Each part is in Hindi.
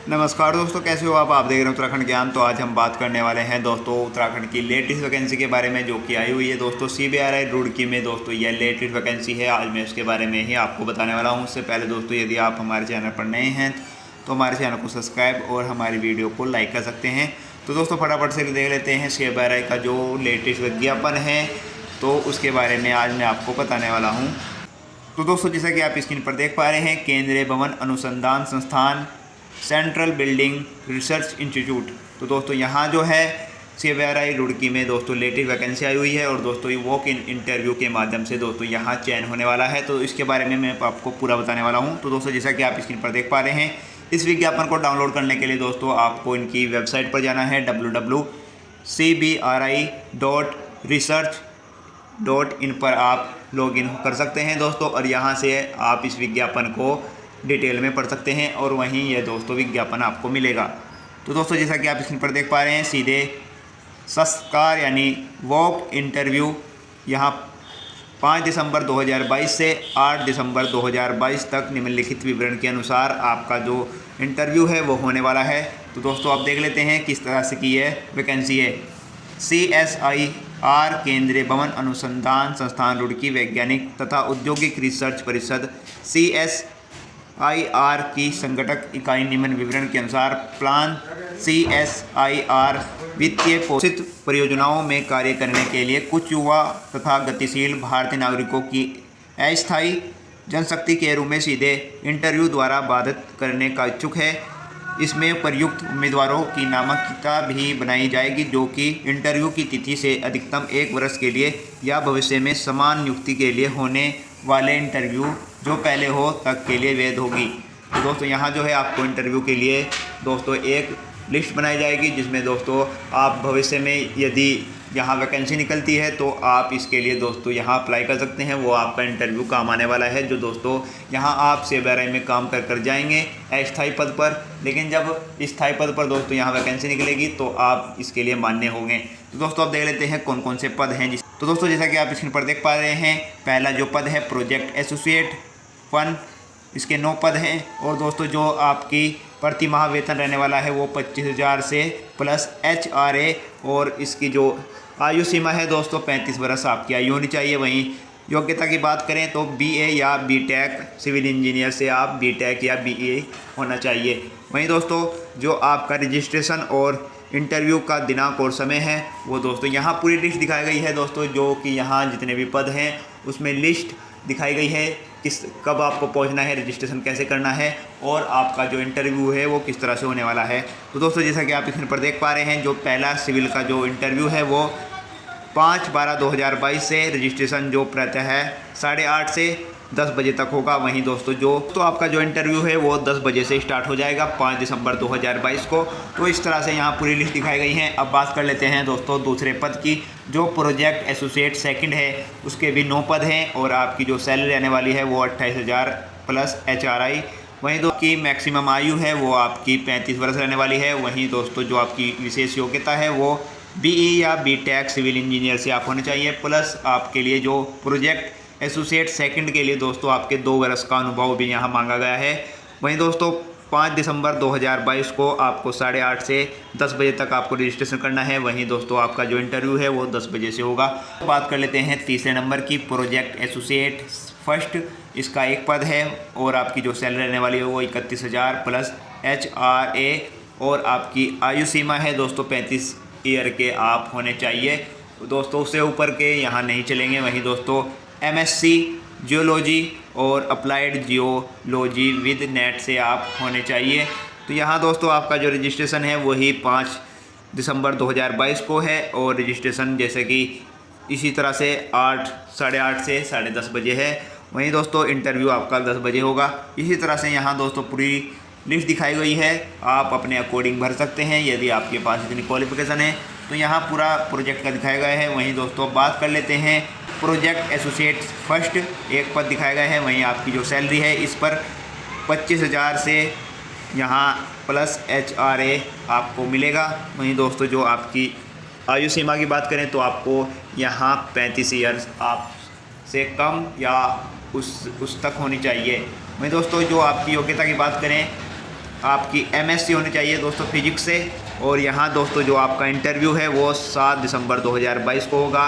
नमस्कार दोस्तों, कैसे हो आप देख रहे हैं उत्तराखंड ज्ञान। तो आज हम बात करने वाले हैं दोस्तों उत्तराखंड की लेटेस्ट वैकेंसी के बारे में जो कि आई हुई है दोस्तों CBRI रुड़की में। दोस्तों यह लेटेस्ट वैकेंसी है, आज मैं उसके बारे में ही आपको बताने वाला हूं। उससे पहले दोस्तों यदि आप हमारे चैनल पर नए हैं तो हमारे चैनल को सब्सक्राइब और हमारी वीडियो को लाइक कर सकते हैं। तो दोस्तों फटाफट से देख लेते हैं CBRI का जो लेटेस्ट विज्ञापन है, तो उसके बारे में आज मैं आपको बताने वाला हूँ। तो दोस्तों जैसा कि आप स्क्रीन पर देख पा रहे हैं, केंद्रीय भवन अनुसंधान संस्थान सेंट्रल बिल्डिंग रिसर्च इंस्टीट्यूट। तो दोस्तों यहाँ जो है CBRI रुड़की में दोस्तों लेटेस्ट वैकेंसी आई हुई है और दोस्तों ये वॉक इन इंटरव्यू के माध्यम से दोस्तों यहाँ चयन होने वाला है। तो इसके बारे में मैं आपको पूरा बताने वाला हूँ। तो दोस्तों जैसा कि आप स्क्रीन पर देख पा रहे हैं, इस विज्ञापन को डाउनलोड करने के लिए दोस्तों आपको इनकी वेबसाइट पर जाना है www.cbri.research.in पर आप लॉगिन कर सकते हैं दोस्तों, और यहाँ से आप इस विज्ञापन को डिटेल में पढ़ सकते हैं और वहीं यह दोस्तों विज्ञापन आपको मिलेगा। तो दोस्तों जैसा कि आप स्क्रीन पर देख पा रहे हैं, सीधे संस्कार यानी वॉक इंटरव्यू यहाँ 5 दिसंबर 2022 से 8 दिसंबर 2022 तक निम्नलिखित विवरण के अनुसार आपका जो इंटरव्यू है वो होने वाला है। तो दोस्तों आप देख लेते हैं किस तरह से की यह वैकेंसी है। CSIR केंद्रीय भवन अनुसंधान संस्थान रुड़की वैज्ञानिक तथा औद्योगिक रिसर्च परिषद CSIR की संगठक इकाई निम्न विवरण के अनुसार प्लान CSIR वित्तीय पोषित परियोजनाओं में कार्य करने के लिए कुछ युवा तथा गतिशील भारतीय नागरिकों की अस्थायी जनशक्ति के रूप में सीधे इंटरव्यू द्वारा बाधित करने का इच्छुक है। इसमें प्रयुक्त उम्मीदवारों की नामांकिता भी बनाई जाएगी जो कि इंटरव्यू की तिथि से अधिकतम 1 वर्ष के लिए या भविष्य में समान नियुक्ति के लिए होने वाले इंटरव्यू जो पहले हो तक के लिए वैध होगी। तो दोस्तों यहाँ जो है आपको इंटरव्यू के लिए दोस्तों एक लिस्ट बनाई जाएगी, जिसमें दोस्तों आप भविष्य में यदि यहाँ वैकेंसी निकलती है तो आप इसके लिए दोस्तों यहाँ अप्लाई कर सकते हैं। वो आपका इंटरव्यू काम आने वाला है, जो दोस्तों यहाँ आप CBRI में काम कर जाएंगे अस्थायी पद पर। लेकिन जब स्थायी पद पर दोस्तों यहाँ वैकेंसी निकलेगी तो आप इसके लिए मान्य होंगे। तो दोस्तों आप देख लेते हैं कौन कौन से पद हैं। तो दोस्तों जैसा कि आप स्क्रीन पर देख पा रहे हैं, पहला जो पद है प्रोजेक्ट एसोसिएट 1, इसके 9 पद हैं। और दोस्तों जो आपकी प्रति माह वेतन रहने वाला है वो 25,000 से प्लस HRA, और इसकी जो आयु सीमा है दोस्तों 35 वर्ष आपकी आयु होनी चाहिए। वहीं योग्यता की बात करें तो BA या BTech सिविल इंजीनियर से आप BTech या BA होना चाहिए। वहीं दोस्तों जो आपका रजिस्ट्रेशन और इंटरव्यू का दिनांक और समय है वो दोस्तों यहाँ पूरी लिस्ट दिखाई गई है दोस्तों, जो कि यहाँ जितने भी पद हैं उसमें लिस्ट दिखाई गई है कब आपको पहुंचना है, रजिस्ट्रेशन कैसे करना है और आपका जो इंटरव्यू है वो किस तरह से होने वाला है। तो दोस्तों जैसा कि आप स्क्रीन पर देख पा रहे हैं, जो पहला सिविल का जो इंटरव्यू है वो 5/12/2022 से, रजिस्ट्रेशन जो प्रातः है 8:30 से 10 बजे तक होगा। वहीं दोस्तों जो आपका जो इंटरव्यू है वो 10 बजे से स्टार्ट हो जाएगा 5 दिसंबर 2022 को। तो इस तरह से यहाँ पूरी लिस्ट दिखाई गई है। अब बात कर लेते हैं दोस्तों दूसरे पद की, जो प्रोजेक्ट एसोसिएट 2 है, उसके भी 9 पद हैं और आपकी जो सैलरी आने वाली है वो 28,000 प्लस HRI। वहीं दोस्तों की मैक्सिमम आयु है वो आपकी 35 वर्ष रहने वाली है। वहीं दोस्तों जो आपकी विशेष योग्यता है वो BE या BTech सिविल इंजीनियर से आप होने चाहिए, प्लस आपके लिए जो प्रोजेक्ट एसोसिएट 2 के लिए दोस्तों आपके 2 वर्ष का अनुभव भी यहाँ मांगा गया है। वहीं दोस्तों 5 दिसंबर 2022 को आपको 8:30 से 10 बजे तक आपको रजिस्ट्रेशन करना है। वहीं दोस्तों आपका जो इंटरव्यू है वो 10 बजे से होगा। बात कर लेते हैं तीसरे नंबर की, प्रोजेक्ट एसोसिएट 1, इसका 1 पद है और आपकी जो सैलरी रहने वाली है वो 31,000 प्लस HRA, और आपकी आयु सीमा है दोस्तों 35 ईयर के आप होने चाहिए दोस्तों, उससे ऊपर के यहाँ नहीं चलेंगे। वहीं दोस्तों MSc जियोलॉजी और अप्लाइड जियोलॉजी विद नेट से आप होने चाहिए। तो यहाँ दोस्तों आपका जो रजिस्ट्रेशन है वही 5 दिसंबर 2022 को है, और रजिस्ट्रेशन जैसे कि इसी तरह से 8:30 से 10:30 बजे है। वहीं दोस्तों इंटरव्यू आपका 10 बजे होगा। इसी तरह से यहाँ दोस्तों पूरी लिस्ट दिखाई गई है, आप अपने अकॉर्डिंग भर सकते हैं यदि आपके पास इतनी क्वालिफिकेशन है। तो यहाँ पूरा प्रोजेक्ट का दिखाया गया है। वहीं दोस्तों बात कर लेते हैं प्रोजेक्ट एसोसिएट 1, 1 पद दिखाया गया है। वहीं आपकी जो सैलरी है इस पर 25,000 से यहाँ प्लस HRA आपको मिलेगा। वहीं दोस्तों जो आपकी आयु सीमा की बात करें तो आपको यहाँ 35 ईयर्स आप से कम या उस तक होनी चाहिए। वहीं दोस्तों जो आपकी योग्यता की बात करें आपकी MSc होनी चाहिए दोस्तों फिजिक्स से। और यहाँ दोस्तों जो आपका इंटरव्यू है वो 7 दिसंबर 2022 को होगा।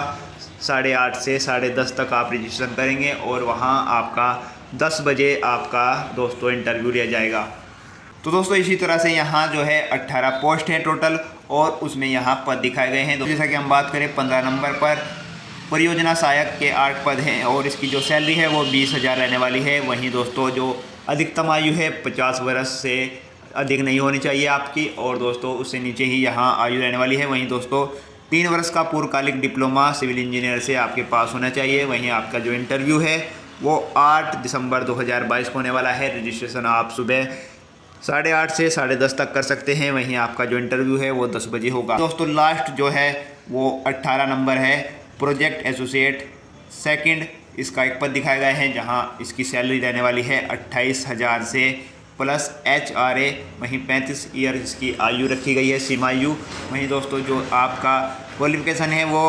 8:30 से 10:30 तक आप रजिस्ट्रेशन करेंगे और वहाँ आपका 10 बजे आपका दोस्तों इंटरव्यू लिया जाएगा। तो दोस्तों इसी तरह से यहाँ जो है 18 पोस्ट है टोटल और उसमें यहाँ पद दिखाए गए हैं। तो जैसा कि हम बात करें 15 नंबर पर परियोजना सहायक के 8 पद हैं और इसकी जो सैलरी है वो 20,000 रहने वाली है। वहीं दोस्तों जो अधिकतम आयु है 50 वर्ष से अधिक नहीं होनी चाहिए आपकी और दोस्तों उससे नीचे ही यहाँ आयु रहने वाली है। वहीं दोस्तों 3 वर्ष का पूर्वकालिक डिप्लोमा सिविल इंजीनियर से आपके पास होना चाहिए। वहीं आपका जो इंटरव्यू है वो 8 दिसंबर 2022 को होने वाला है। रजिस्ट्रेशन आप सुबह 8:30 से 10:30 तक कर सकते हैं। वहीं आपका जो इंटरव्यू है वो 10 बजे होगा। दोस्तों लास्ट जो है वो 18 नंबर है प्रोजेक्ट एसोसिएट सेकंड, इसका एक पद दिखाया गया है जहां इसकी सैलरी रहने वाली है 28,000 से प्लस HRA। वहीं 35 ईयर इसकी आयु रखी गई है, सीमा आयु। वहीं दोस्तों जो आपका क्वालिफिकेशन है वो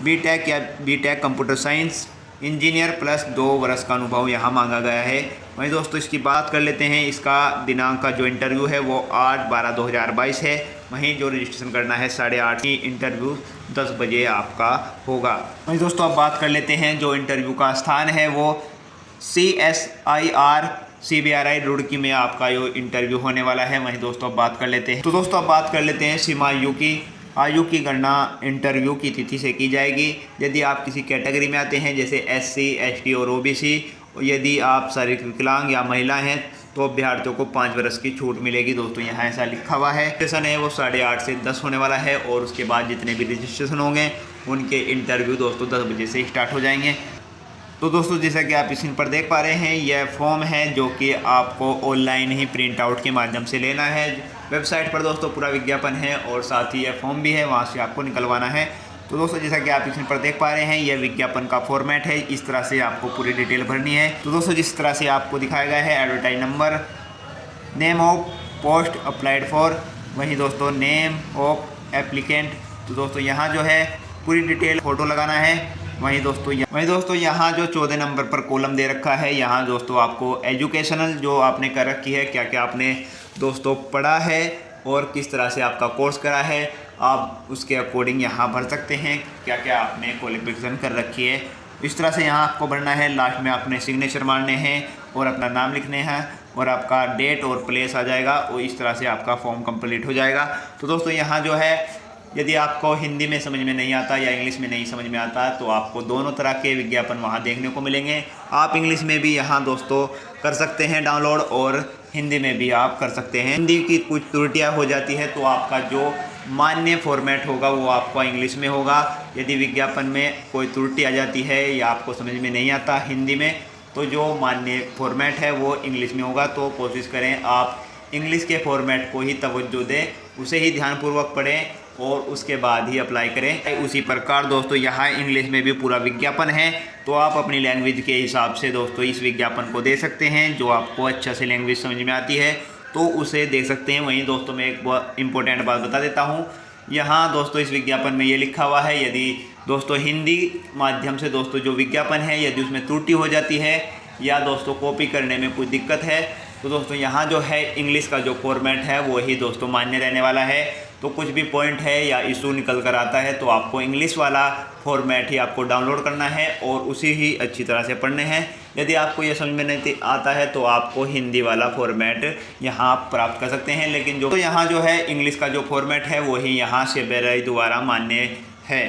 BTech या BTech computer science engineer plus 2 वर्ष का अनुभव यहाँ मांगा गया है। वहीं दोस्तों इसकी बात कर लेते हैं, इसका दिनांक का जो इंटरव्यू है वो 8/12/2022 है। वहीं जो रजिस्ट्रेशन करना है 8:30 की इंटरव्यू 10 बजे आपका होगा। वहीं दोस्तों अब बात कर लेते हैं जो इंटरव्यू का स्थान है वो CSIR CBRI रुड़की में आपका जो इंटरव्यू होने वाला है। वहीं दोस्तों अब बात कर लेते हैं, तो दोस्तों अब बात कर लेते हैं सीमा आयु की गणना इंटरव्यू की तिथि से की जाएगी। यदि आप किसी कैटेगरी में आते हैं जैसे SC ST और OBC, यदि आप शारीरिक विकलांग या महिला हैं तो अभ्यर्थियों को 5 वर्ष की छूट मिलेगी। दोस्तों यहाँ ऐसा लिखा हुआ है। रजिस्ट्रेशन है वो 8:30 से 10 होने वाला है और उसके बाद जितने भी रजिस्ट्रेशन होंगे उनके इंटरव्यू दोस्तों 10 बजे से स्टार्ट हो जाएंगे। तो दोस्तों जैसा कि आप स्क्रीन पर देख पा रहे हैं यह फॉर्म है जो कि आपको ऑनलाइन ही प्रिंट आउट के माध्यम से लेना है। वेबसाइट पर दोस्तों पूरा विज्ञापन है और साथ ही यह फॉर्म भी है, वहाँ से आपको निकलवाना है। तो दोस्तों जैसा कि आप स्क्रीन पर देख पा रहे हैं यह विज्ञापन का फॉर्मेट है, इस तरह से आपको पूरी डिटेल भरनी है। तो दोस्तों जिस तरह से आपको दिखाया गया है advertise number, name of post applied for, वहीं दोस्तों नेम ऑफ एप्लीकेंट। तो दोस्तों यहाँ जो है पूरी डिटेल फ़ोटो लगाना है। वहीं दोस्तों यहाँ जो 14 नंबर पर कॉलम दे रखा है, यहाँ दोस्तों आपको एजुकेशनल जो आपने कर रखी है, क्या क्या आपने दोस्तों पढ़ा है और किस तरह से आपका कोर्स करा है, आप उसके अकॉर्डिंग यहाँ भर सकते हैं क्या क्या आपने क्वालिफिकेशन कर रखी है। इस तरह से यहाँ आपको भरना है। लास्ट में आपने सिग्नेचर मारने हैं और अपना नाम लिखने हैं और आपका डेट और प्लेस आ जाएगा और इस तरह से आपका फॉर्म कंप्लीट हो जाएगा। तो दोस्तों यहाँ जो है यदि आपको हिंदी में समझ में नहीं आता या इंग्लिश में नहीं समझ में आता तो आपको दोनों तरह के विज्ञापन वहाँ देखने को मिलेंगे। आप इंग्लिश में भी यहाँ दोस्तों कर सकते हैं डाउनलोड और हिंदी में भी आप कर सकते हैं। हिंदी की कुछ त्रुटियाँ हो जाती है तो आपका जो मान्य फॉर्मेट होगा वो आपका इंग्लिश में होगा। यदि विज्ञापन में कोई त्रुटि आ जाती है या आपको समझ में नहीं आता हिंदी में तो जो मान्य फॉर्मेट है वो इंग्लिश में होगा। तो कोशिश करें आप इंग्लिश के फॉर्मेट को ही तवज्जो दें, उसे ही ध्यानपूर्वक पढ़ें और उसके बाद ही अप्लाई करें। उसी प्रकार दोस्तों यहाँ इंग्लिश में भी पूरा विज्ञापन है तो आप अपनी लैंग्वेज के हिसाब से दोस्तों इस विज्ञापन को दे सकते हैं। जो आपको अच्छा से लैंग्वेज समझ में आती है तो उसे देख सकते हैं। वहीं दोस्तों मैं एक बहुत इंपॉर्टेंट बात बता देता हूँ, यहाँ दोस्तों इस विज्ञापन में ये लिखा हुआ है यदि दोस्तों हिंदी माध्यम से दोस्तों जो विज्ञापन है यदि उसमें त्रुटि हो जाती है या दोस्तों कॉपी करने में कुछ दिक्कत है तो दोस्तों यहाँ जो है इंग्लिश का जो फॉर्मेट है वो ही दोस्तों मान्य रहने वाला है। तो कुछ भी पॉइंट है या इशू निकल कर आता है तो आपको इंग्लिश वाला फॉर्मेट ही आपको डाउनलोड करना है और उसी ही अच्छी तरह से पढ़ने हैं। यदि आपको ये समझ में नहीं आता है तो आपको हिंदी वाला फॉर्मेट यहाँ प्राप्त कर सकते हैं। लेकिन जो यहाँ जो है इंग्लिश का जो फॉर्मेट है वही यहाँ से CBRI द्वारा मान्य है।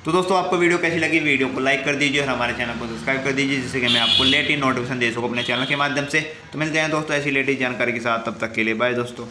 तो दोस्तों आपको वीडियो कैसी लगी, वीडियो को लाइक कर दीजिए और हमारे चैनल को सब्सक्राइब कर दीजिए जिससे कि मैं आपको लेटेस्ट नोटिफिकेशन दे सकूँ अपने चैनल के माध्यम से। तो मिलते हैं दोस्तों ऐसी लेटेस्ट जानकारी के साथ, तब तक के लिए बाय दोस्तों।